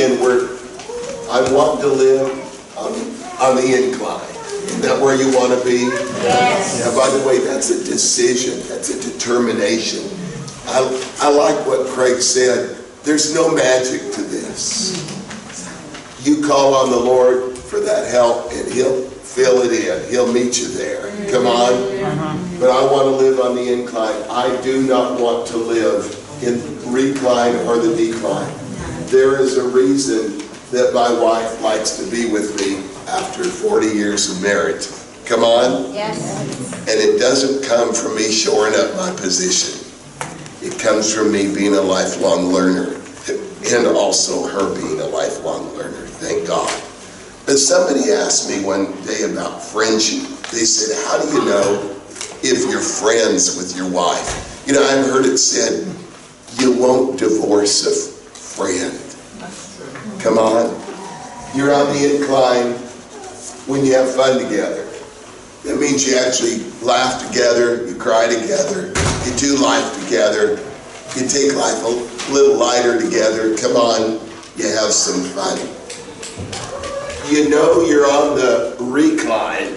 again, I want to live on the incline. Isn't that where you want to be? Yes. Yeah, by the way, that's a decision. That's a determination. I like what Craig said. There's no magic to this. You call on the Lord for that help and He'll fill it in. He'll meet you there. Come on. But I want to live on the incline. I do not want to live in recline or the decline. There is a reason that my wife likes to be with me after 40 years of marriage. Come on? Yes. And it doesn't come from me shoring up my position. It comes from me being a lifelong learner and also her being a lifelong learner. Thank God. But somebody asked me one day about friendship. They said, how do you know if you're friends with your wife? You know, I've heard it said, you won't divorce a friend. Come on. You're on the incline when you have fun together. That means you actually laugh together, you cry together, you do life together, you take life a little lighter together. Come on, you have some fun. You know you're on the recline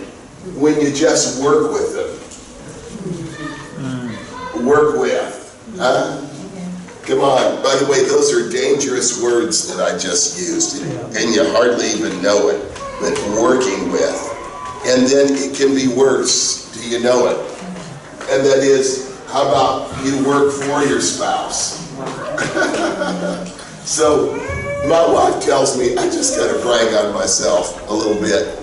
when you just work with them. Work with. Huh? Come on. By the way, those are dangerous words that I just used, and you hardly even know it, but working with. And then it can be worse. Do you know it? And that is, how about you work for your spouse? So, my wife tells me, I just got to brag on myself a little bit.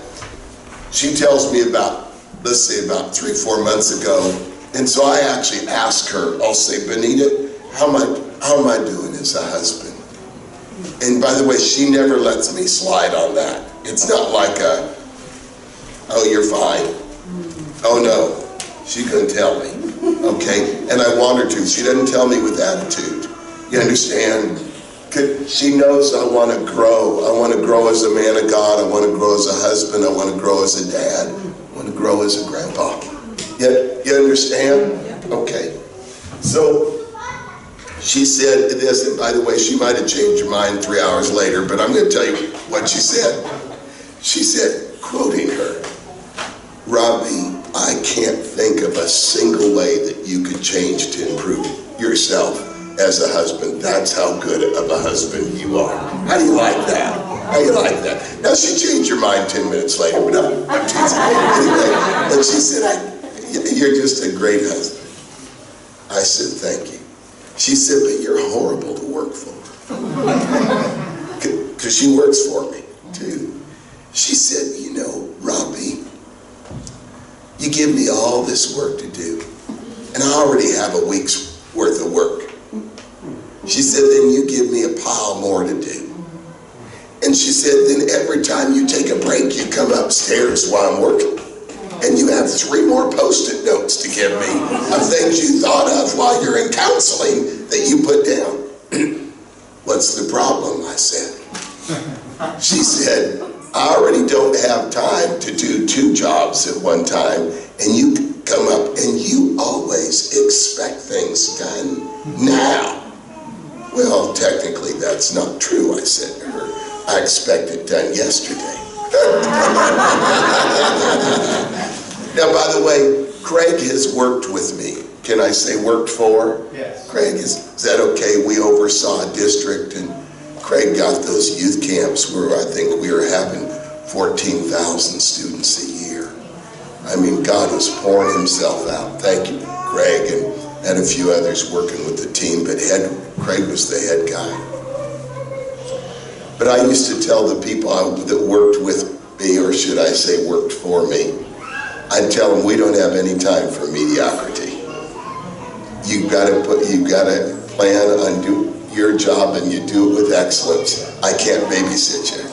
She tells me about, let's say about 3 or 4 months ago, and so I actually ask her, I'll say, Benita, how am I doing as a husband? And by the way, she never lets me slide on that. It's not like a, oh, you're fine. Oh no, she couldn't tell me. Okay, and I want her to. She doesn't tell me with attitude. You understand? She knows I want to grow. I want to grow as a man of God. I want to grow as a husband. I want to grow as a dad. I want to grow as a grandpa. You understand? Okay. So she said this, and by the way, she might have changed her mind 3 hours later, but I'm going to tell you what she said. She said, quoting her, Robby, I can't think of a single way that you could change to improve yourself as a husband. That's how good of a husband you are. How do you like that? How do you like that? Now, she changed her mind 10 minutes later, but I'm teasing. Anyway, and she said, you're just a great husband. I said, thank you. She said, but you're horrible to work for. Because she works for me, too. She said, you know, Robby, you give me all this work to do, and I already have a week's worth of work. She said, then you give me a pile more to do. And she said, then every time you take a break, you come upstairs while I'm working, and you have 3 more Post-it notes to give me of things you thought of while you're in counseling that you put down. What's the problem? I said. She said, I already don't have time to do 2 jobs at one time, and you come up and you always expect things done now. Well, technically that's not true, I said to her. I expect it done yesterday. Now, by the way, Craig has worked with me. Can I say worked for? Yes. Craig, is that okay? We oversaw a district, and Craig got those youth camps where I think we were having 14,000 students a year. I mean, God was pouring himself out. Thank you, Craig, and a few others working with the team, but Craig was the head guy. But I used to tell the people that worked with me, or should I say worked for me, I'd tell them we don't have any time for mediocrity. You've got to plan on do your job, and you do it with excellence. I can't babysit you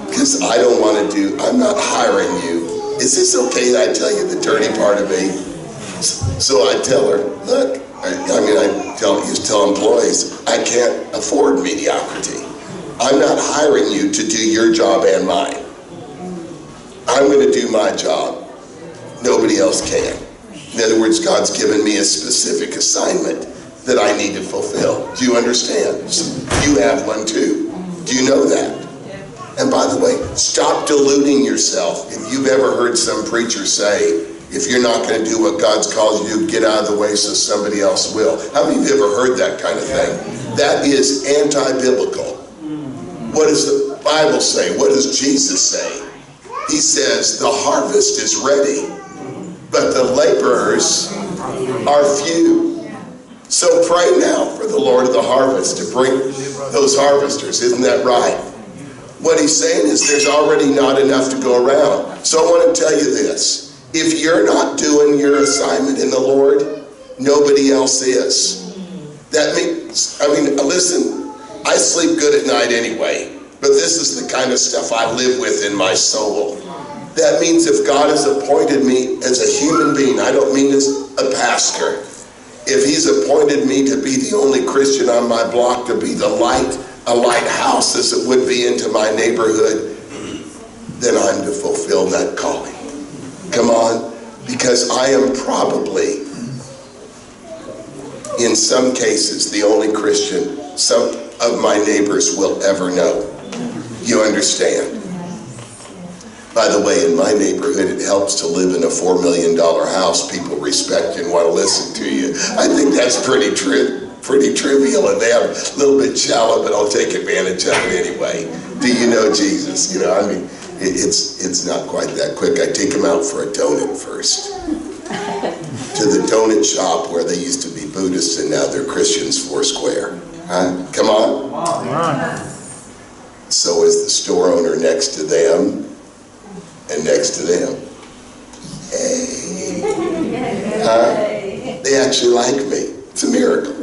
because I don't want to do. I'm not hiring you. Is this okay that I tell you the dirty part of me? So I tell her, look. I tell employees, I can't afford mediocrity. I'm not hiring you to do your job and mine. I'm going to do my job. Nobody else can. In other words, God's given me a specific assignment that I need to fulfill. Do you understand? So you have one too. Do you know that? And by the way, stop deluding yourself. If you've ever heard some preacher say, if you're not going to do what God's called you to do, get out of the way so somebody else will. How many of you ever heard that kind of thing? That is anti-biblical. What does the Bible say? What does Jesus say? He says, the harvest is ready, but the laborers are few. So pray now for the Lord of the harvest to bring those harvesters. Isn't that right? What he's saying is there's already not enough to go around. So I want to tell you this. If you're not doing your assignment in the Lord, nobody else is. That means, listen, I sleep good at night anyway, but this is the kind of stuff I live with in my soul. That means if God has appointed me as a human being, I don't mean as a pastor, if he's appointed me to be the only Christian on my block, to be the light, a lighthouse as it would be into my neighborhood, then I'm to fulfill that calling. Come on, because I am probably, in some cases, the only Christian some of my neighbors will ever know. You understand? By the way, in my neighborhood, it helps to live in a $4 million house. People respect you and want to listen to you. I think that's pretty trivial, and they have a little bit shallow, but I'll take advantage of it anyway. Do you know Jesus? You know, it's not quite that quick. I take them out for a donut first. To the donut shop where they used to be Buddhists and now they're Christians, Foursquare. Huh? Come on. So is the store owner next to them and next to them. Hey. Huh? They actually like me. It's a miracle.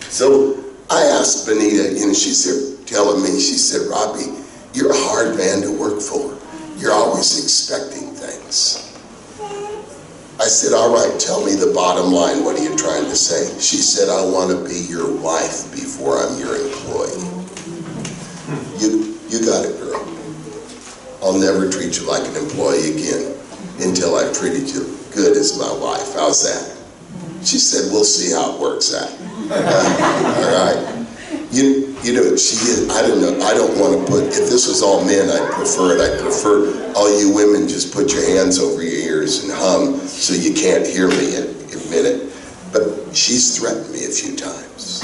So I asked Benita, she's telling me, she said, Robby, you're a hard man to work for. You're always expecting things. I said, all right, tell me the bottom line. What are you trying to say? She said, I want to be your wife before I'm your employee. You got it, girl. I'll never treat you like an employee again until I've treated you good as my wife. How's that? She said, we'll see how it works out. All right. You know, I don't know, I don't want to put, if this was all men, I'd prefer it. I'd prefer all you women just put your hands over your ears and hum so you can't hear me in a minute. But she's threatened me a few times.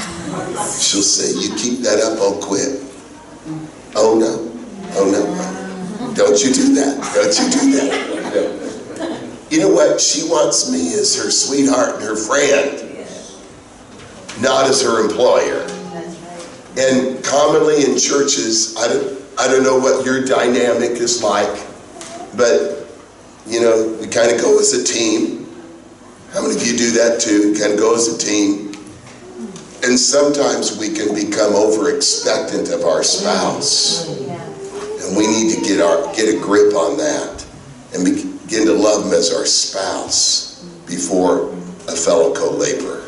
She'll say, you keep that up, I'll quit. Oh no, oh no. Don't you do that, don't you do that. No. You know what, she wants me as her sweetheart and her friend, not as her employer. And commonly in churches, I don't know what your dynamic is like, but, you know, we kind of go as a team. How many of you do that too? Kind of go as a team. And sometimes we can become over expectant of our spouse. And we need to get a grip on that and begin to love them as our spouse before a fellow co-laborer.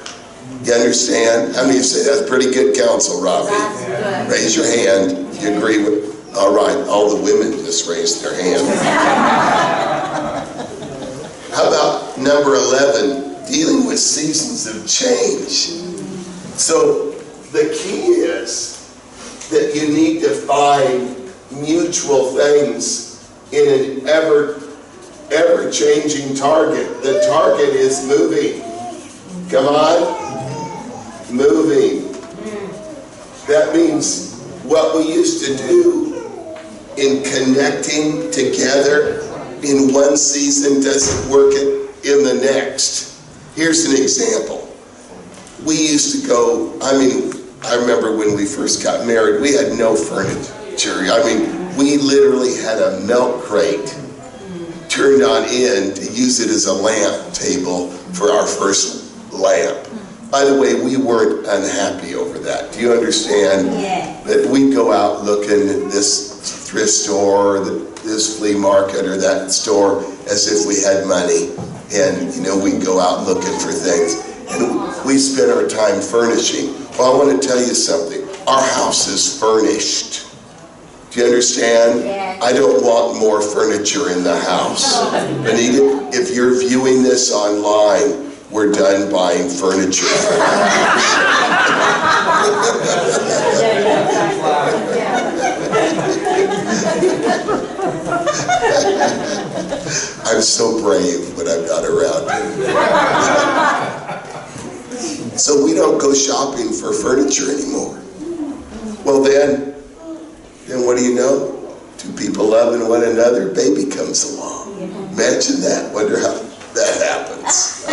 You understand? How many of you say that's pretty good counsel, Robby? Raise your hand if you agree with. All right, all the women just raised their hand. How about number 11, dealing with seasons of change? So the key is that you need to find mutual things in an ever-changing target. The target is moving. Come on. Moving. That means what we used to do in connecting together in one season doesn't work in the next. Here's an example. We used to go, I remember when we first got married, we had no furniture. We literally had a milk crate turned on end to use it as a lamp table for our first lamp. By the way, we weren't unhappy over that. Do you understand? Yeah. That we'd go out looking at this thrift store, or this flea market, or that store as if we had money. And, you know, we'd go out looking for things. And we spent our time furnishing. Well, I want to tell you something. Our house is furnished. Do you understand? Yeah. I don't want more furniture in the house. Benita, if you're viewing this online, we're done buying furniture. so brave when I'm not around her. So we don't go shopping for furniture anymore. Well then what do you know? Two people loving one another, baby comes along. Imagine that. Wonder how that happens.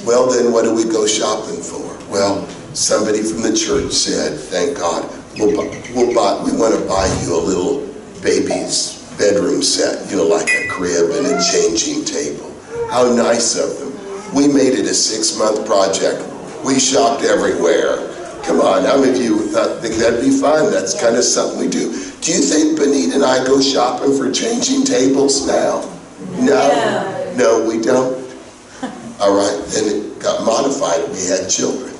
Well then, what do we go shopping for? Well, somebody from the church said, thank God, we want to buy you a little baby's bedroom set, you know, like a crib and a changing table. How nice of them. We made it a 6-month project. We shopped everywhere. Come on, how many of you think that'd be fun? That's kind of something we do. Do you think Benita and I go shopping for changing tables now? No, no, we don't. All right, then it got modified. We had children.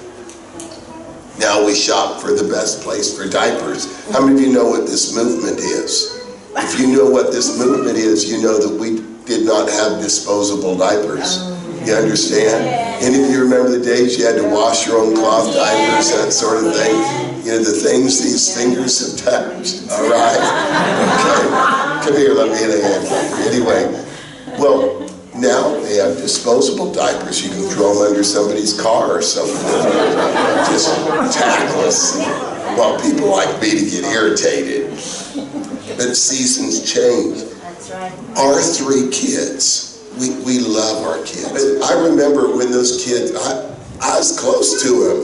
Now we shop for the best place for diapers. How many of you know what this movement is? If you know what this movement is, you know that we did not have disposable diapers. You understand? Any of you remember the days you had to wash your own cloth diapers, that sort of thing? You know, the things these fingers have touched. All right? Okay. Come here, let me hit a hand. Anyway, well, now they have disposable diapers. You can throw them under somebody's car or something. Just tactless. Well, people like me to get irritated. But seasons change. That's right. Our 3 kids. We love our kids. I remember when those kids, I was close to them,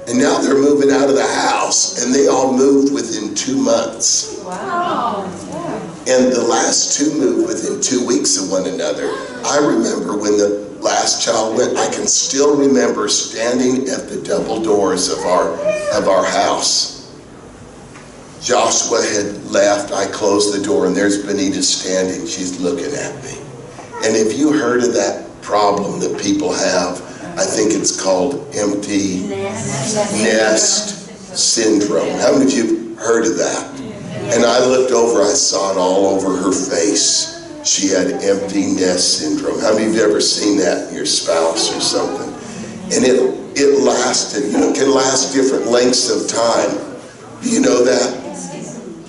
and now they're moving out of the house, and they all moved within 2 months. Wow. And the last 2 moved within 2 weeks of one another. I remember when the last child went, I can still remember standing at the double doors of our house. Joshua had left, I closed the door, and there's Benita standing, she's looking at me. And if you heard of that problem that people have, I think it's called empty nest syndrome. How many of you heard of that? And I looked over, I saw it all over her face. She had empty nest syndrome. How many of you have ever seen that in your spouse or something? And it lasted, you know, it can last different lengths of time. Do you know that?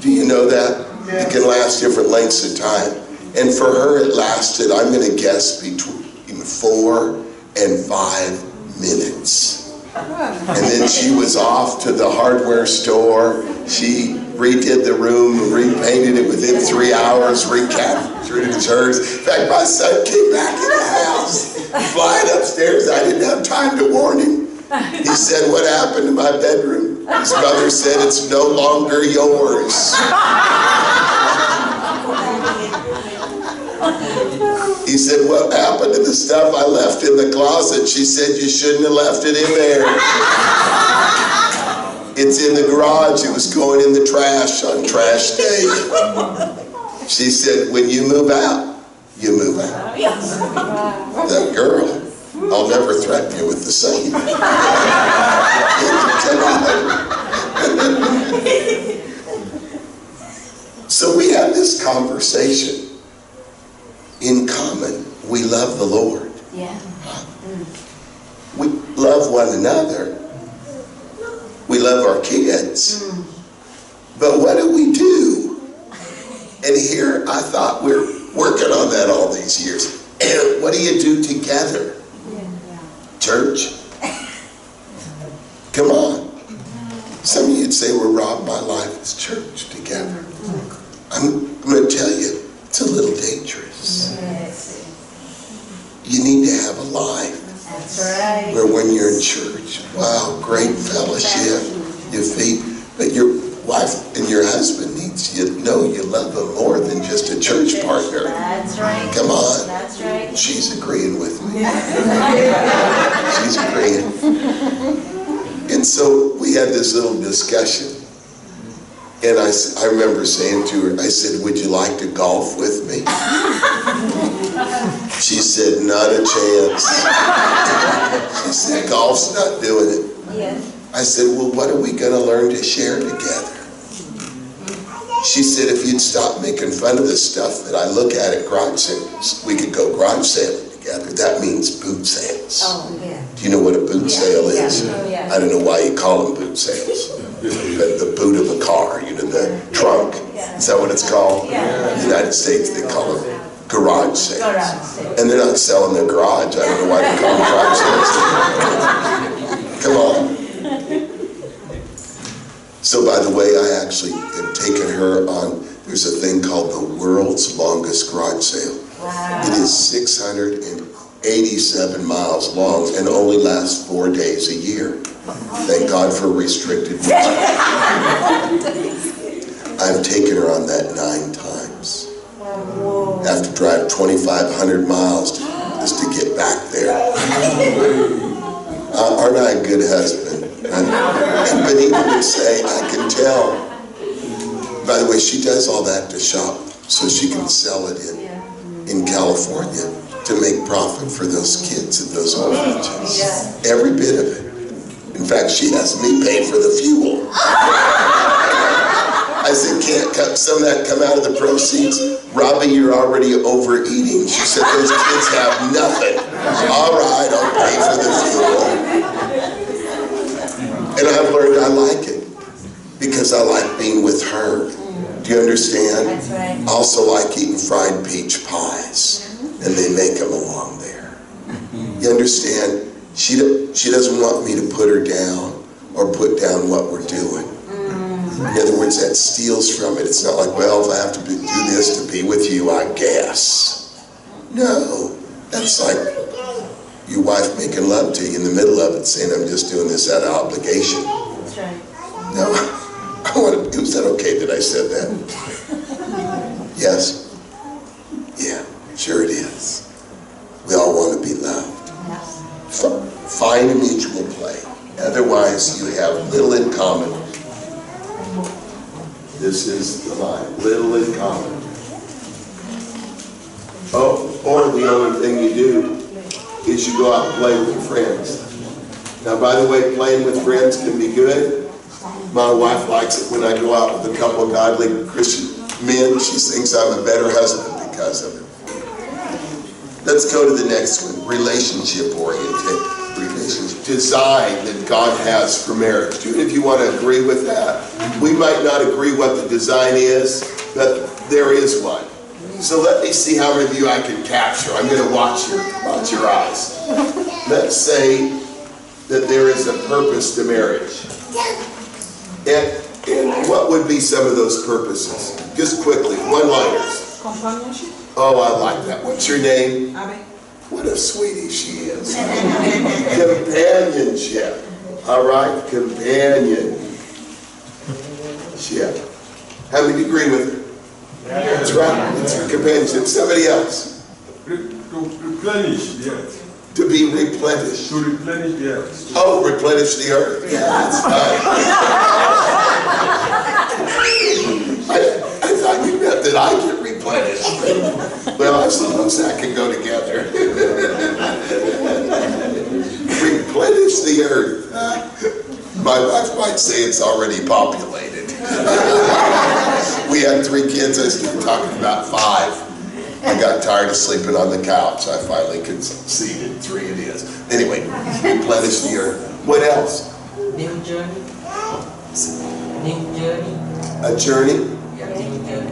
Do you know that? It can last different lengths of time. And for her, it lasted, I'm going to guess, between 4 and 5 minutes. And then she was off to the hardware store. She redid the room, repainted it within 3 hours, recaptured it as hers. In fact, my son came back in the house, flying upstairs. I didn't have time to warn him. He said, what happened to my bedroom? His mother said, it's no longer yours. He said, what happened to the stuff I left in the closet? She said, you shouldn't have left it in there. It's in the garage. It was going in the trash on trash day. She said, when you move out, you move out. That girl, I'll never threaten you with the same. So we had this conversation. In common, we love the Lord. Yeah. We love one another. We love our kids. But what do we do? And here I thought we're working on that all these years. And what do you do together? Church? Come on. Some of you'd say, well, Rob, my life is church together. I'm going to tell you, it's a little dangerous. You need to have a life. That's right. Where when you're in church, wow, great fellowship, your feet, but your wife and your husband needs you to know you love them more than just a church partner. That's right. Come on. That's right. She's agreeing with me. She's agreeing. And so we had this little discussion. And I remember saying to her, I said, would you like to golf with me? She said, not a chance. She said, golf's not doing it. Yeah. I said, well, what are we going to learn to share together? She said, if you'd stop making fun of the stuff that I look at garage sales, we could go garage sailing together. That means boot sales. Oh, yeah. Do you know what a boot sale is? Yeah. Oh, yeah. I don't know why you call them boot sales. But the boot of a car, you know, the trunk. Is that what it's called? Yeah. In the United States, they call garage sales. Garage sale. And they're not selling their garage. I don't know why they call them garage sales. Come on. So by the way, I actually have taken her on, there's a thing called the world's longest garage sale. Wow. It is 687 miles long and only lasts 4 days a year. Thank God for restricted visits. I've taken her on that 9 times. I have to drive 2,500 miles just to get back there. Aren't I a good husband? And Benita would say, I can tell. By the way, she does all that to shop so she can sell it in California to make profit for those kids and those orphanages. Every bit of it. In fact, she has me pay for the fuel. I said, can't some of that come out of the proceeds? Robby, you're already overeating. She said, those kids have nothing. All right, I'll pay for the fuel. And I've learned I like it because I like being with her. Do you understand? That's right. I also like eating fried peach pies, and they make them along there. You understand? She doesn't want me to put her down or put down what we're doing. In other words, that steals from it. It's not like, well, if I have to do this to be with you, I guess. No, that's like your wife making love to you in the middle of it, saying, I'm just doing this out of obligation. That's right. No, I want to, is that okay that I said that? Yes? Yeah, sure it is. We all want to be loved. Find a mutual play. Otherwise, you have little in common. This is the line. Little in common. Oh, or the only thing you do is you go out and play with your friends. Now, by the way, playing with friends can be good. My wife likes it when I go out with a couple of godly Christian men. She thinks I'm a better husband because of it. Let's go to the next one. Relationship-oriented. Design that God has for marriage. If you want to agree with that, we might not agree what the design is, but there is one. So let me see how many of you I can capture. I'm going to watch your eyes. Let's say that there is a purpose to marriage. And what would be some of those purposes? Just quickly, one-liners. Companionship. Oh, I like that. What's your name? Abby. What a sweetie she is. Companionship. All right, companionship. How many agree with her? That's right. It's her companionship. Somebody else. To replenish the earth. To be replenished. To replenish the earth. Oh, replenish the earth. Yeah, that's fine. I thought you meant that I get replenished. Well, I suppose that can go together. Replenish the earth. My wife might say it's already populated. We had 3 kids. I started talking about 5. I got tired of sleeping on the couch. I finally conceded 3 it is. Anyway, replenish the earth. What else? New journey. New journey. A journey? Yeah, new journey.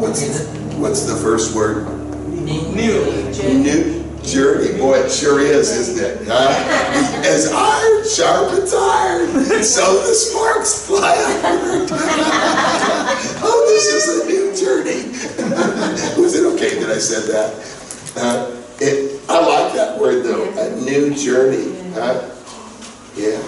What's the first word? New journey. New journey. Boy, it sure is, isn't it? As iron sharpens iron, so the sparks fly upward. Oh, this is a new journey. Was it okay that I said that? I like that word though, a new journey. Yeah.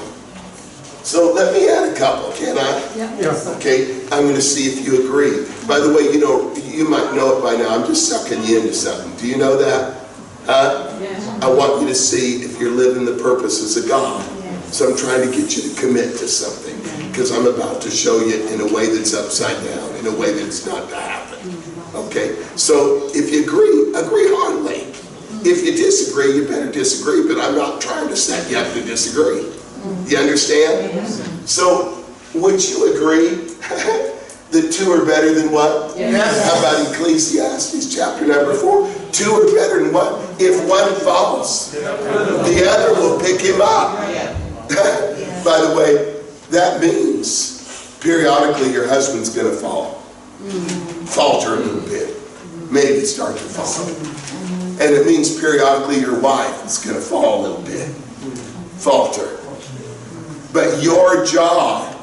So let me add a couple, can I? Yeah. Okay, I'm going to see if you agree. By the way, you might know it by now. I'm just sucking you into something. Do you know that? I want you to see if you're living the purposes of God. So I'm trying to get you to commit to something because I'm about to show you in a way that's upside down, in a way that's not to happen. Okay? So if you agree heartily. If you disagree, you better disagree, but I'm not trying to set you up to disagree. You understand? So would you agree that 2 are better than what? Yes. How about Ecclesiastes chapter number 4? 2 are better than what? If one falls, the other will pick him up. By the way, that means periodically your husband's going to falter a little bit. maybe start to fall. And it means periodically your wife is going to fall a little bit, falter. But your job,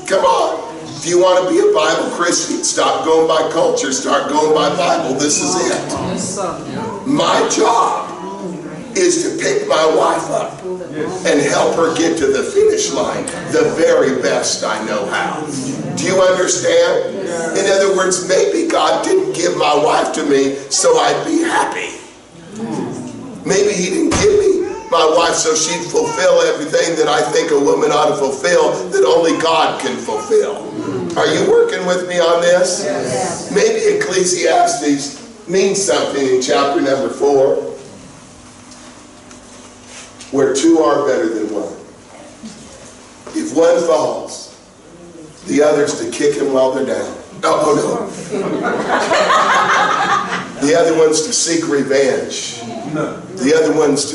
come on, if you want to be a Bible Christian, stop going by culture, start going by Bible. This is it. Yes, sir. My job is to pick my wife up and help her get to the finish line the very best I know how. Do you understand? In other words, maybe God didn't give my wife to me so I'd be happy. Maybe he didn't give me my wife so she'd fulfill everything that I think a woman ought to fulfill that only God can fulfill. Are you working with me on this? Yes. Maybe Ecclesiastes means something in chapter number 4, where two are better than one. If one falls, the other's to kick him while they're down. Oh no. The other one's to seek revenge. No. The other one's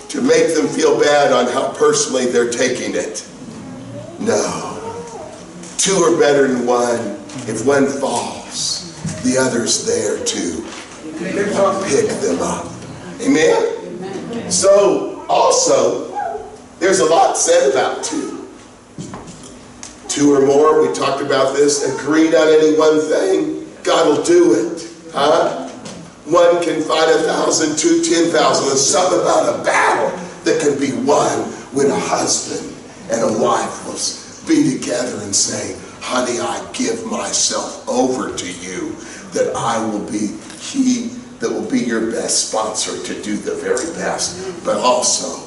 to make them feel bad on how personally they're taking it. No. Two are better than one. If one falls, the other's there to pick them up. Amen? So, also, there's a lot said about two. Two or more, we talked about this, agreed on any one thing, God will do it. Huh? One can fight 1,000, two 10,000. There's something about a battle that can be won when a husband and a wife will be together and say, honey, I give myself over to you, that I will be he that will be your best sponsor to do the very best. But also,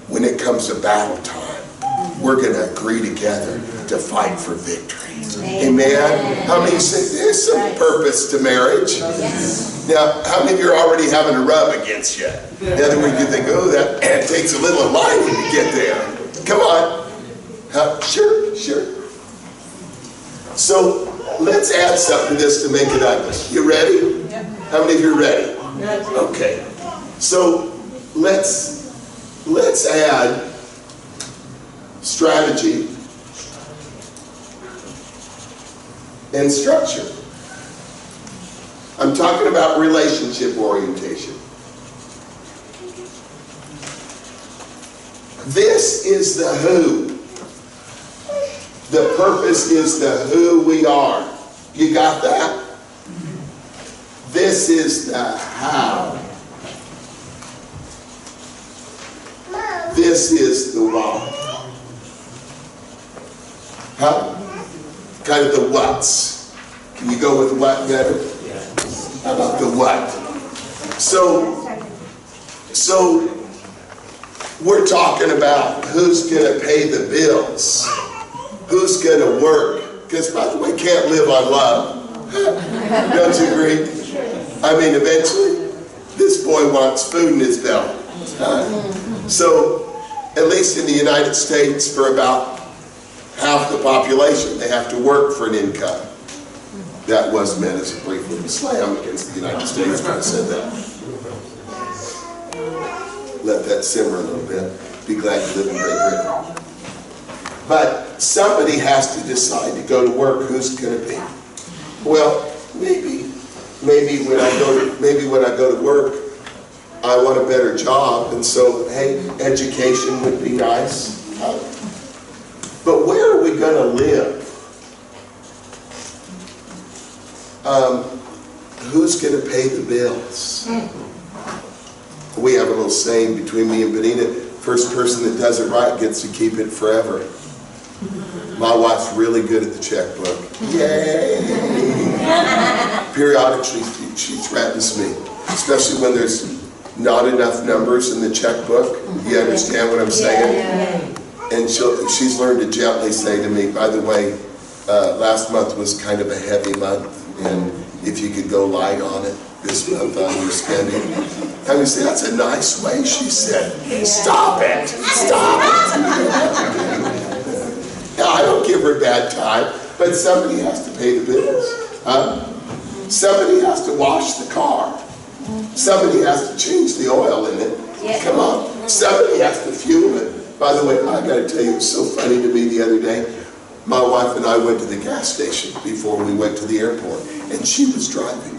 when it comes to battle time, we're going to agree together to fight for victory. Amen? How many say there's some purpose to marriage? Yes. Now, how many of you are already having a rub against you? The other one, you think, oh, that takes a little aligning to get there. Come on. Huh? Sure. So, let's add something to this to make it ugly. You ready? Yep. How many of you are ready? Yes. Okay. So, let's add strategy and structure. I'm talking about relationship orientation. This is the who. The purpose is the who we are. You got that? This is the how. This is the why. Huh? Kind of the what's. Can you go with what better? How about the what? So we're talking about who's going to pay the bills. Who's going to work? Because, by the way, can't live on love. Don't you agree? I mean, eventually, this boy wants food in his belly. So, at least in the United States, for about half the population, they have to work for an income. That was meant as a brief little slam against the United States when I said that. Let that simmer a little bit. Be glad you live in Great Britain. But somebody has to decide to go to work. Who's going to be? Well, maybe when I go to work, I want a better job, and so hey, education would be nice. But where are we going to live? Who's going to pay the bills? We have a little saying between me and Benita: first person that does it right gets to keep it forever. My wife's really good at the checkbook. Yay! Periodically, she threatens me, especially when there's not enough numbers in the checkbook. You understand what I'm saying? And she's learned to gently say to me, by the way, last month was kind of a heavy month, and if you could go light on it this month on your spending. I would say, that's a nice way, she said. Stop it! Stop it! Now, I don't give her a bad time, but somebody has to pay the bills. Somebody has to wash the car. Somebody has to change the oil in it. Come on. Somebody has to fuel it. By the way, I got to tell you, it was so funny to me the other day. My wife and I went to the gas station before we went to the airport, and she was driving.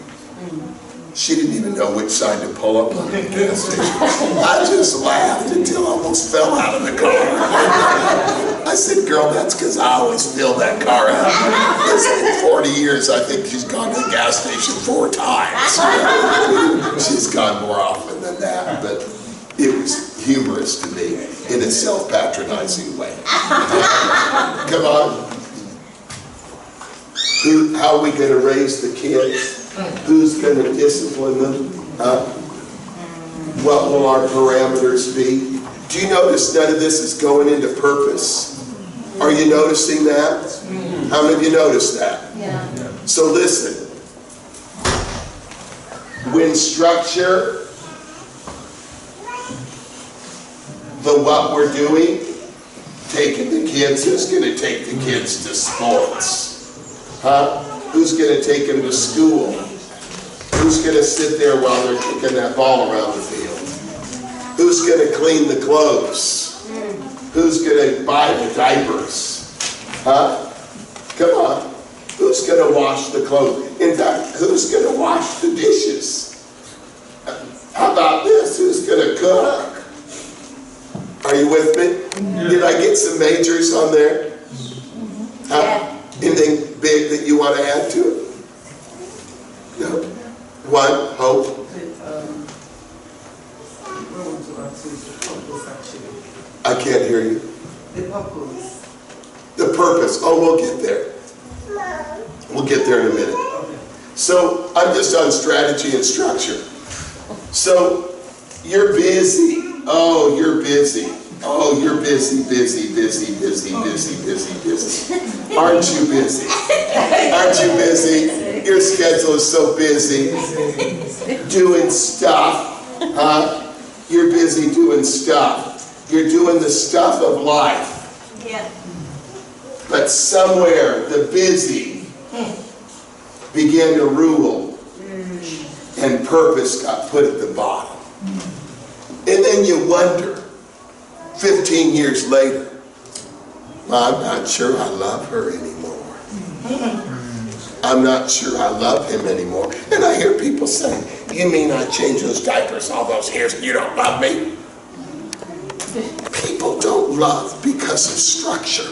She didn't even know which side to pull up on the gas station. I just laughed until I almost fell out of the car. I said, girl, that's because I always fill that car out. Listen, in 40 years, I think she's gone to the gas station 4 times. She's gone more often than that, but it was humorous to me in a self-patronizing way. Come on. How are we going to raise the kids? Who's going to discipline them? What will our parameters be? Do you notice none of this is going into purpose? Are you noticing that? How many of you noticed that? Yeah. So listen. When structure, what we're doing, taking the kids, who's going to take the kids to sports? Huh? Who's going to take them to school? Who's going to sit there while they're kicking that ball around the field? Who's going to clean the clothes? Who's going to buy the diapers? Huh? Come on. Who's going to wash the clothes? In fact, who's going to wash the dishes? How about this? Who's going to cook? Are you with me? Did I get some majors on there? Huh? Anything big that you want to add to it? No? One, Hope. I can't hear you. The purpose. The purpose. Oh, we'll get there. We'll get there in a minute. So, I'm just on strategy and structure. So, you're busy. Oh, you're busy. Oh, you're busy. Aren't you busy? Aren't you busy? Your schedule is so busy. Doing stuff. Huh? You're busy doing stuff. You're doing the stuff of life. Yeah. But somewhere the busy began to rule and purpose got put at the bottom. And then you wonder, 15 years later, well, I'm not sure I love her anymore. I'm not sure I love him anymore. And I hear people say, you mean I changed those diapers all those years and you don't love me? People don't love because of structure.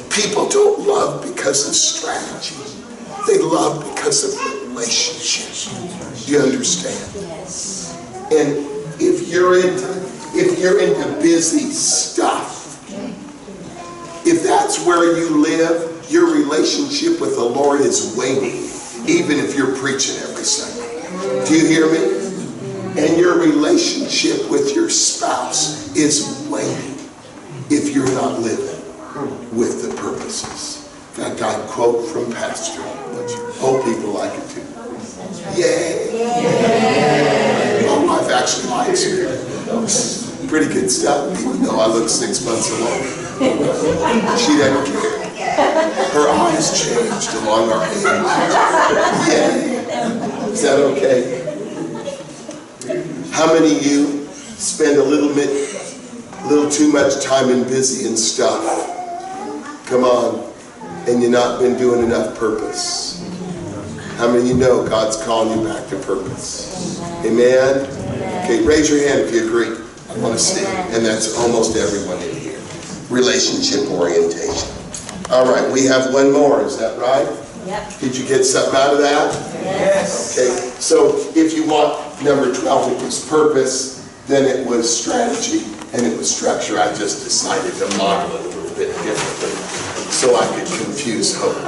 People don't love because of strategy. They love because of relationship. Do you understand? Yes. And if you're into busy stuff, if that's where you live, your relationship with the Lord is waning, even if you're preaching every Sunday. Do you hear me? And your relationship with your spouse is waning if you're not living with the purposes. In fact, I quote from Pastor, which old people like it too. Yay! My wife actually likes it. Pretty good stuff, even though I look 6 months along. She doesn't care. Her eyes changed along our age. Yay! Is that okay? How many of you spend a little too much time in busy and stuff? Come on. And you've not been doing enough purpose. How many of you know God's calling you back to purpose? Amen? Okay, raise your hand if you agree. I want to see. And that's almost everyone in here. Relationship orientation. All right, we have one more. Is that right? Yep. Did you get something out of that? Yes. Okay, so if you want number 12, it was purpose, then it was strategy, and it was structure. I just decided to model it a little bit differently so I could confuse hope.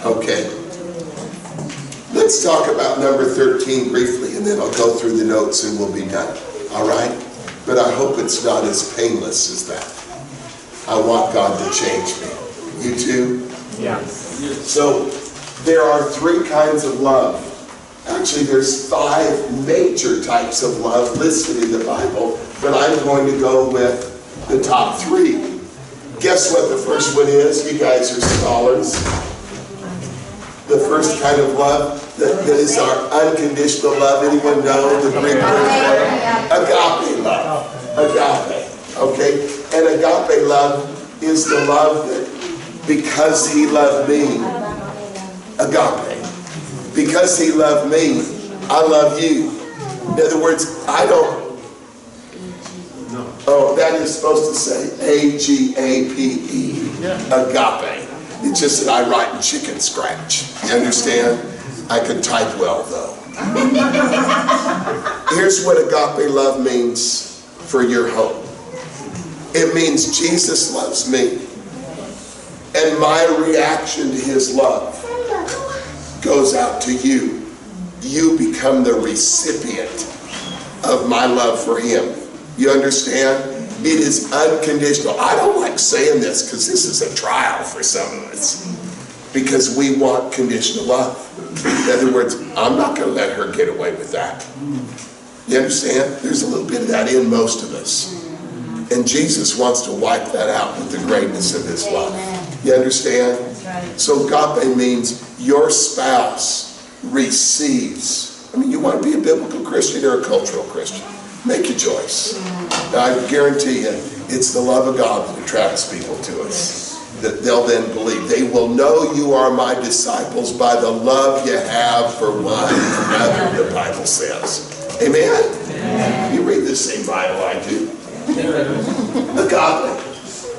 Okay. Let's talk about number 13 briefly, and then I'll go through the notes and we'll be done. All right? But I hope it's not as painless as that. I want God to change me. You too? Yeah. So, there are 3 kinds of love. Actually, there's 5 major types of love listed in the Bible, but I'm going to go with the top 3. Guess what the first one is? You guys are scholars. The first kind of love that is our unconditional love. Anyone know the Greek word? Agape love. Agape. Okay? And agape love is the love that because he loved me, agape. Because he loved me, I love you. In other words, I don't. Oh, that is supposed to say A-G-A-P-E. Agape. It's just that I write in chicken scratch. You understand? I can type well, though. Here's what agape love means for your home. It means Jesus loves me. And my reaction to his love goes out to you. You become the recipient of my love for him. You understand? It is unconditional. I don't like saying this because this is a trial for some of us. Because we want conditional love. In other words, I'm not going to let her get away with that. You understand? There's a little bit of that in most of us. And Jesus wants to wipe that out with the greatness of his love. You understand? So agape means your spouse receives. I mean, you want to be a biblical Christian or a cultural Christian? Make your choice. Now, I guarantee you, it's the love of God that attracts people to us. That they'll then believe. They will know you are my disciples by the love you have for one another, the Bible says. Amen? Amen. You read the same Bible I do. Agape,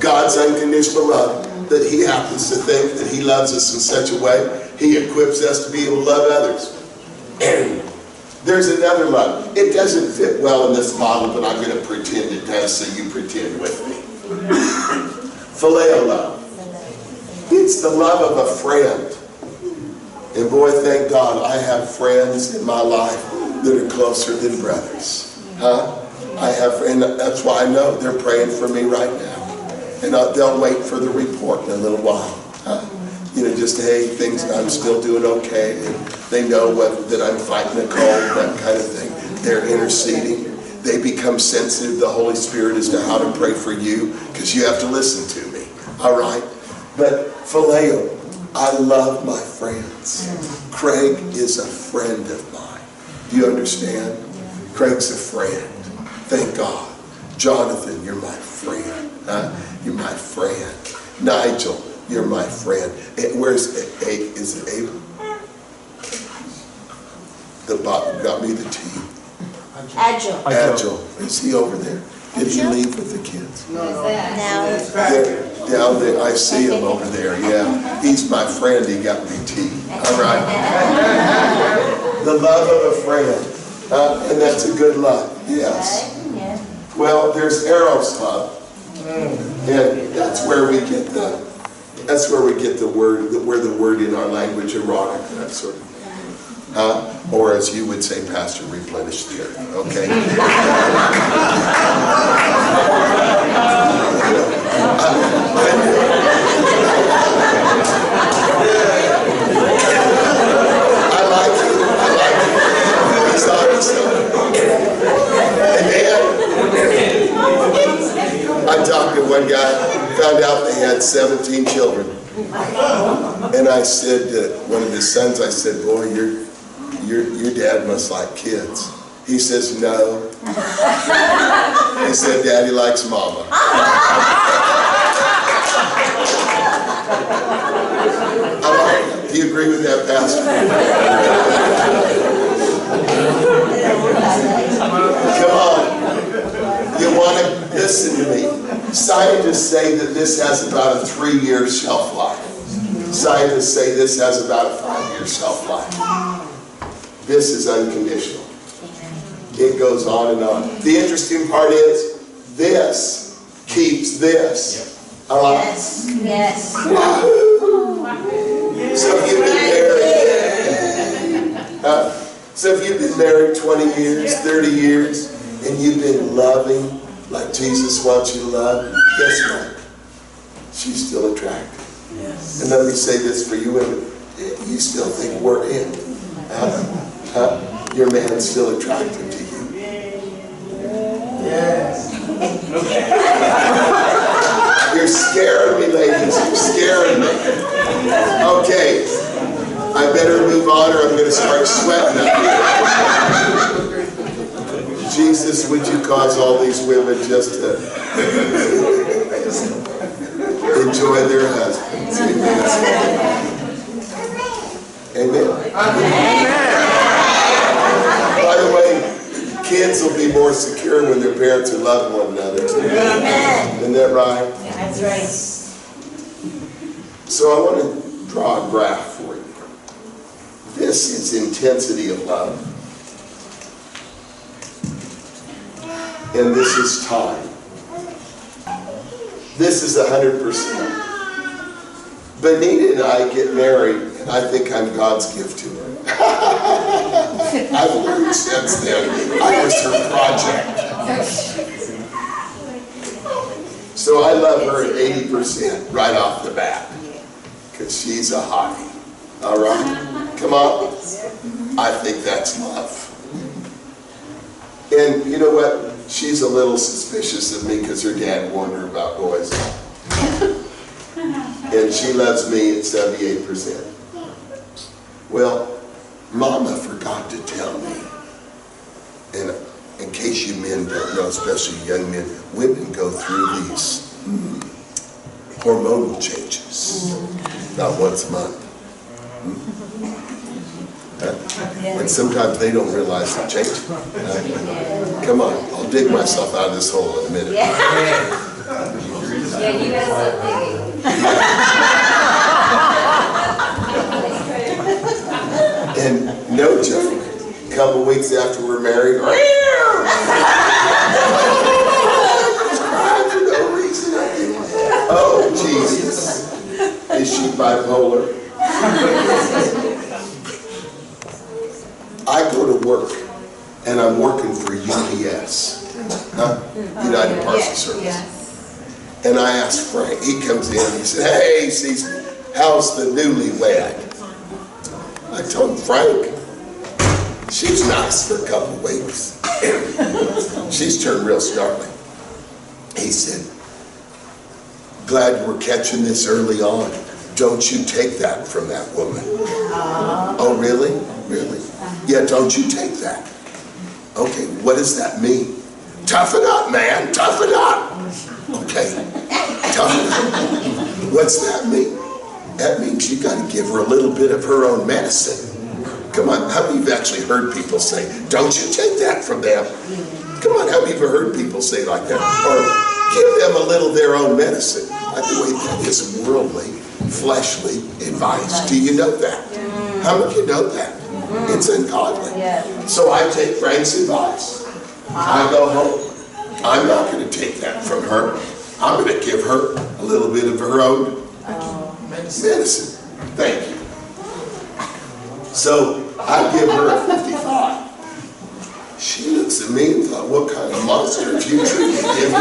God's unconditional love, that he happens to think that he loves us in such a way, he equips us to be able to love others. And there's another love. It doesn't fit well in this model, but I'm going to pretend it does, so you pretend with me. Phileo love. It's the love of a friend. And boy, thank God, I have friends in my life that are closer than brothers. I have, and that's why I know they're praying for me right now. And they'll wait for the report in a little while. You know, just, hey, things, I'm still doing okay. And they know that I'm fighting a cold, that kind of thing. They're interceding. They become sensitive to the Holy Spirit as to how to pray for you, because you have to listen to me. All right? But phileo, I love my friends. Craig is a friend of mine. Do you understand? Craig's a friend. Thank God. Jonathan, you're my friend. You're my friend. Nigel, you're my friend. Where's Abe? Is it Abe? The Bob got me the tea. Agile. Is he over there? Did he leave with the kids? No. Down there. I see him over there. Yeah. He's my friend. He got me tea. All right. The love of a friend. And that's a good love. Yes. Well, there's Eros love. And that's where we get the word, where the word in our language, erotic, that sort of thing. Or as you would say, Pastor, replenish the earth. Okay? I like it. He's honest. Amen. I talked to one guy, found out they had 17 children. And I said to one of his sons, I said, boy, your dad must like kids. He says, no. He said, Daddy likes mama. Do you agree with that, Pastor? Come on. You want to listen to me. Scientists say that this has about a 3-year shelf life. Scientists say this has about a 5-year shelf life. This is unconditional. It goes on and on. The interesting part is, this keeps this alive. Yes. So if you've been married 20 years, 30 years, and you've been loving like Jesus wants you to love, guess what? She's still attractive. Yes. And let me say this for you women. You still think we're in. Your man's still attractive to you. Yes. You're scaring me, ladies. You're scaring me. Okay. I better move on or I'm going to start sweating up here. Jesus, would you cause all these women just to enjoy their husbands? Amen. Amen. secure when their parents are loving one another. Amen. Isn't that right? That's right. So I want to draw a graph for you. This is intensity of love. And this is time. This is 100%. Benita and I get married, and I think I'm God's gift to her. I've learned since then. I was her project. So I love her at 80% right off the bat. Because she's a hottie. All right? Come on. I think that's love. And you know what? She's a little suspicious of me because her dad warned her about boys. And she loves me at 78%. Well, Mama forgot to tell me. And in case you men don't know, especially young men, women go through these hormonal changes about once a month. And sometimes they don't realize the change. Come on, I'll dig myself out of this hole in a minute. Yeah, you gotta stop digging. And no joke, a couple weeks after we're married, crying for no reason. I think, oh Jesus, is she bipolar? I go to work, and I'm working for UPS, United Parcel Service. And I asked Frank, he comes in, he said, hey, Cecil, how's the newlywed? I told him, Frank, she's nice for a couple of weeks. She's turned real snarly. He said, glad we're catching this early on. Don't you take that from that woman. Oh, really? Really? Yeah, don't you take that. Okay, what does that mean? Toughen up, man, toughen up. Okay, toughen up. What's that mean? That means you got to give her a little bit of her own medicine. Come on, how many of you have actually heard people say, don't you take that from them? Come on, how many of you have heard people say like that? Or give them a little of their own medicine. By the way, that is worldly, fleshly advice. Do you know that? How many of you know that? It's ungodly. So I take Frank's advice. I go home. I'm not going to take that from her. I'm going to give her a little bit of her own medicine. Thank you. So I give her a 55. She looks at me and thought, what kind of monster have you treated him?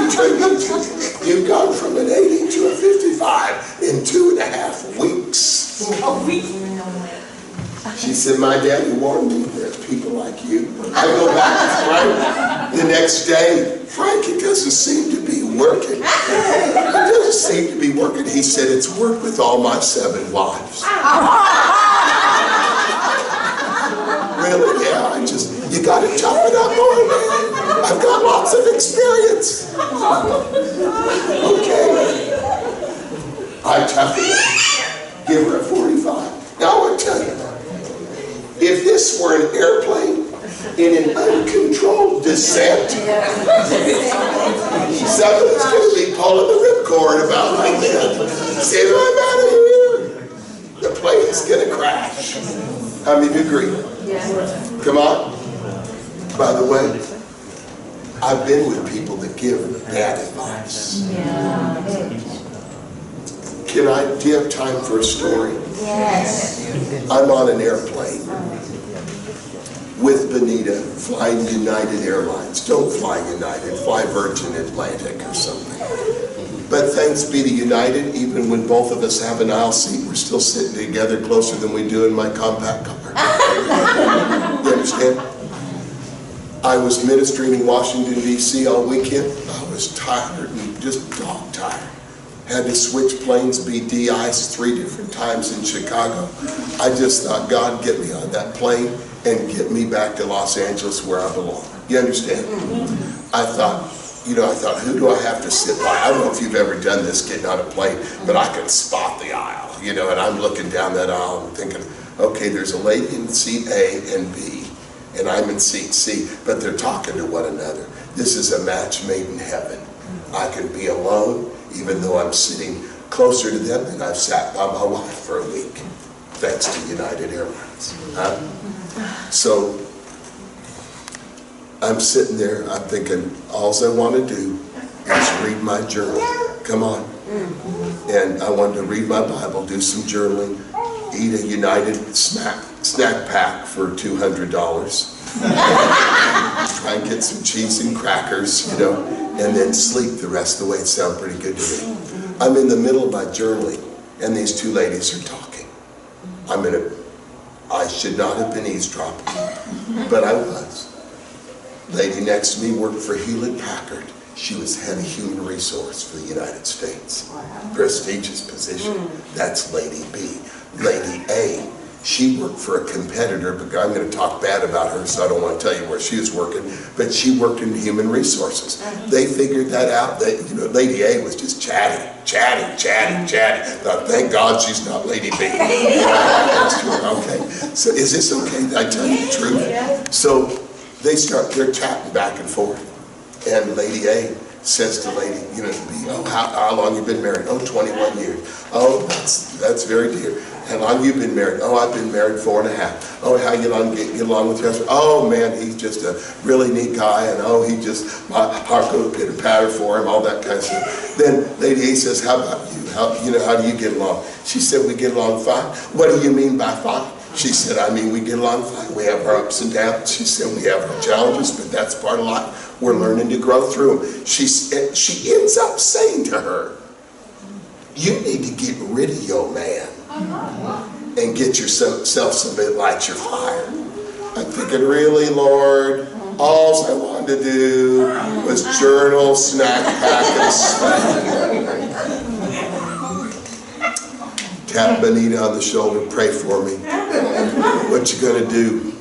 You've gone from an 80 to a 55 in 2.5 weeks. A week? She said, my daddy warned me there's people like you. I go back to Frank the next day. Frank, it doesn't seem to be working. It doesn't seem to be working. He said, it's worked with all my 7 wives. Really? Yeah, you got to toughen up more, man. I've got lots of experience. Okay. I toughen up. Give her a 45. Now I want to tell you, if this were an airplane in an uncontrolled descent, someone's going to be pulling the ripcord about like that. Say, I'm out of here. The plane's going to crash. How many of you agree? Come on. By the way, I've been with people that give bad advice. Do you have time for a story? Yes. I'm on an airplane with Benita flying United Airlines. Don't fly United, fly Virgin Atlantic or something. But thanks be to United, even when both of us have an aisle seat, we're still sitting together closer than we do in my compact car. You understand? I was ministering in Washington, D.C. all weekend. I was tired and just dog tired. Had to switch planes, be de-iced 3 different times in Chicago. I just thought, God, get me on that plane and get me back to Los Angeles where I belong. You understand? I thought, who do I have to sit by? I don't know if you've ever done this getting on a plane, but I can spot the aisle, and I'm looking down that aisle and thinking, okay, there's a lady in seat A and B, and I'm in seat C, but they're talking to one another. This is a match made in heaven. I can be alone, even though I'm sitting closer to them than I've sat by my wife for a week, thanks to United Airlines. So I'm sitting there, I'm thinking, all I want to do is read my journal. Come on. And I wanted to read my Bible, do some journaling, eat a United snack pack for $200. Try and get some cheese and crackers, you know, and then sleep the rest of the way. It sounded pretty good to me. I'm in the middle of my journaling, and these two ladies are talking. I should not have been eavesdropping, but I was. Lady next to me worked for Hewlett Packard. She was head of human resource for the United States. Prestigious position. That's Lady B. Lady A, she worked for a competitor, but I'm going to talk bad about her, so I don't want to tell you where she was working, but she worked in human resources. They figured that out. Lady A was just chatting. Thought, thank God she's not Lady B. Okay, so is this okay that I tell you the truth? So they're chatting back and forth. And Lady A says to Lady, B, oh, how long you been married? Oh, 21 years. Oh, that's very dear. How long you been married? Oh, I've been married 4.5. Oh, how you get along with your husband? Oh, man, he's just a really neat guy, and oh, my heart goes pitter patter for him, all that kind of stuff. Then Lady A says, how about you? How do you get along? She said, we get along fine. What do you mean by fine? She said, I mean, we get along fine. We have our ups and downs. She said, we have our challenges, but that's part of life. We're learning to grow through them. She ends up saying to her, you need to get rid of your man and get yourself somebody that lights your fire. I'm thinking, really, Lord? All I wanted to do was journal, snack pack, and sleep. Tap Benita on the shoulder, pray for me. What you gonna do?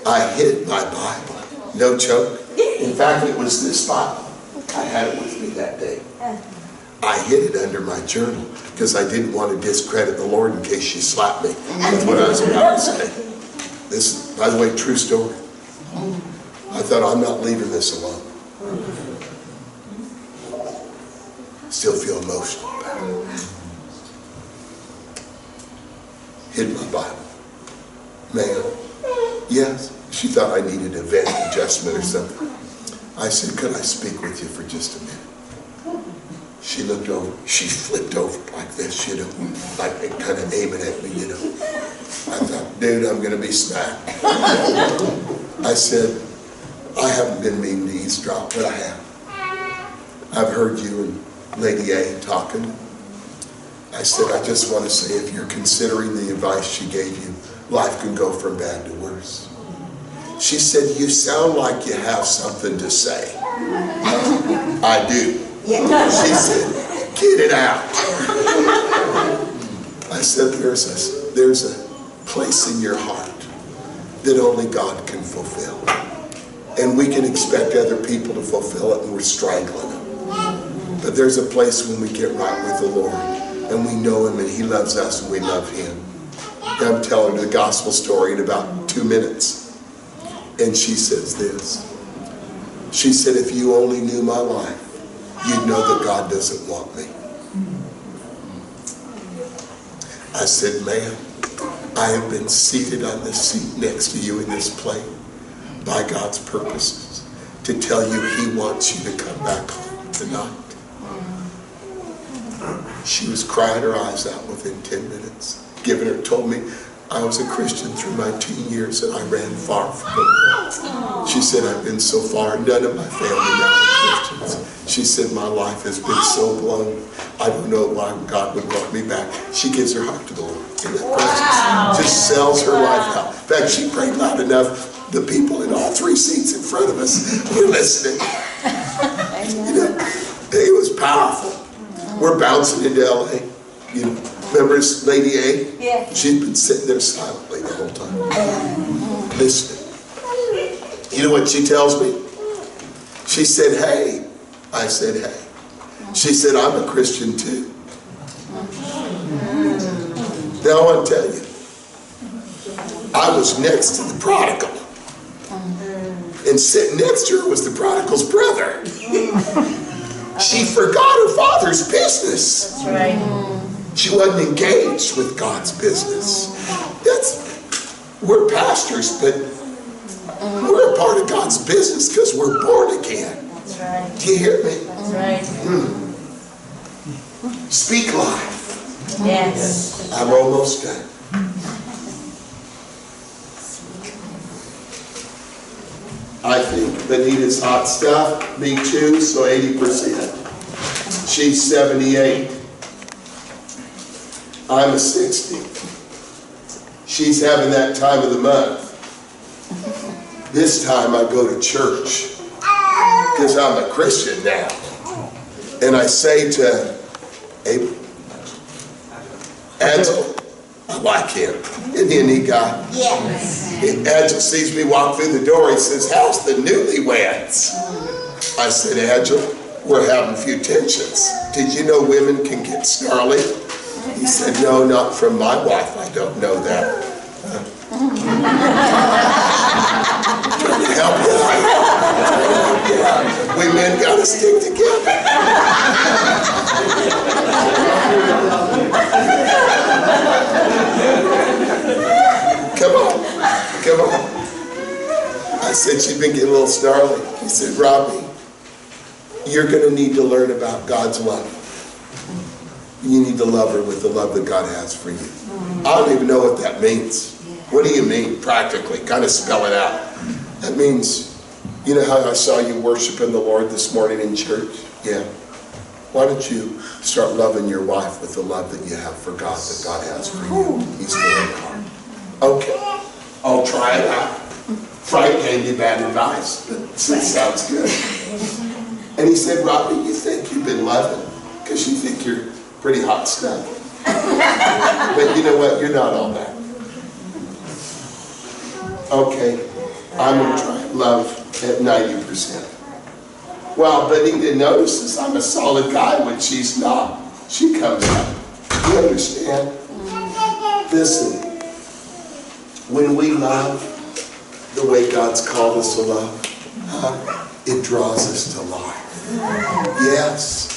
I hid my Bible. No joke. In fact, it was this Bible. I had it with me that day. I hid it under my journal because I didn't want to discredit the Lord in case she slapped me with what I was about to say. This, by the way, true story. I thought, I'm not leaving this alone. Still feel emotional about it. Hid my Bible. Man, yes, she thought I needed a vent adjustment or something. I said, could I speak with you for just a minute? She looked over, she flipped over like this, like kind of aiming at me, I thought, dude, I'm going to be smacked. I said, I haven't been mean to eavesdrop, but I have. I've heard you and Lady A talking. I said, I just want to say, if you're considering the advice she gave you, life can go from bad to worse. She said, you sound like you have something to say. I do. She said, get it out. I said, there's a place in your heart that only God can fulfill. And we can expect other people to fulfill it, and we're strangling them. But there's a place when we get right with the Lord, and we know Him, and He loves us, and we love Him. And I'm telling her the gospel story in about 2 minutes. And she says this. She said, if you only knew my life, you'd know that God doesn't want me. I said, ma'am, I have been seated on this seat next to you in this plane by God's purposes to tell you He wants you to come back home tonight. She was crying her eyes out within 10 minutes. Told me I was a Christian through my teen years and I ran far from it. She said, I've been so far, none of my family now are Christians. She said, my life has been so blown. I don't know why God would want me back. She gives her heart to the Lord in that process. Just sells her life out. In fact, she prayed loud enough, the people in all 3 seats in front of us were listening. It was powerful. We're bouncing into LA. Remember Lady A? Yeah. She'd been sitting there silently the whole time, listening. You know what she tells me? She said, hey. I said, hey. She said, I'm a Christian too. Now I want to tell you, I was next to the prodigal. And sitting next to her was the prodigal's brother. She forgot her father's business. That's right. She wasn't engaged with God's business. We're pastors, but we're a part of God's business because we're born again. That's right. Do you hear me? That's right. Speak life. Yes. I'm almost done. I think Benita's hot stuff. Me too, so 80%. She's 78. I'm a 60. She's having that time of the month. This time I go to church because I'm a Christian now. And I say to Angel, I like him. Isn't he a neat guy? Yes. And Angel sees me walk through the door. He says, how's the newlyweds? I said, Angel, we're having a few tensions. Did you know women can get snarly? He said, no, not from my wife. I don't know that. Trying to help you out. Yeah, we men got to stick together. Come on. I said, she's been getting a little snarly. He said, Robby, you're going to need to learn about God's love. You need to love her with the love that God has for you. I don't even know what that means. What do you mean, practically? Kind of spell it out. That means, you know how I saw you worshiping the Lord this morning in church? Yeah. Why don't you start loving your wife with the love that you have for God, that God has for you? He's doing it hard. Okay. I'll try it out. Frank gave me bad advice, but it sounds good. And he said, Robby, you think you've been loving because you think you're pretty hot stuff. But you know what? You're not all that. Okay, I'm going to try love at 90%. Well, Benita notices I'm a solid guy when she's not. She comes up. You understand? Listen, when we love the way God's called us to love, it draws us to life. Yes.